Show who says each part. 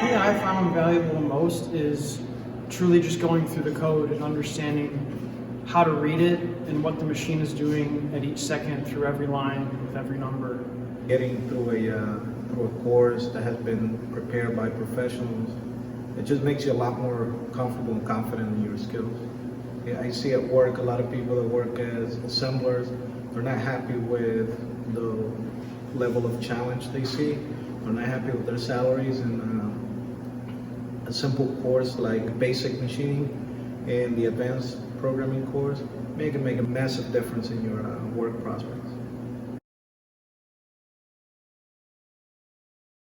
Speaker 1: Something I found valuable most is truly just going through the code and understanding how to read it and what the machine is doing at each second through every line with every number.
Speaker 2: Getting through a course that has been prepared by professionals, it just makes you a lot more comfortable and confident in your skills. Yeah, I see at work a lot of people that work as assemblers, they're not happy with the level of challenge they see. They're not happy with their salaries, and a simple course like basic machining and the advanced programming course can make a massive difference in your work prospects.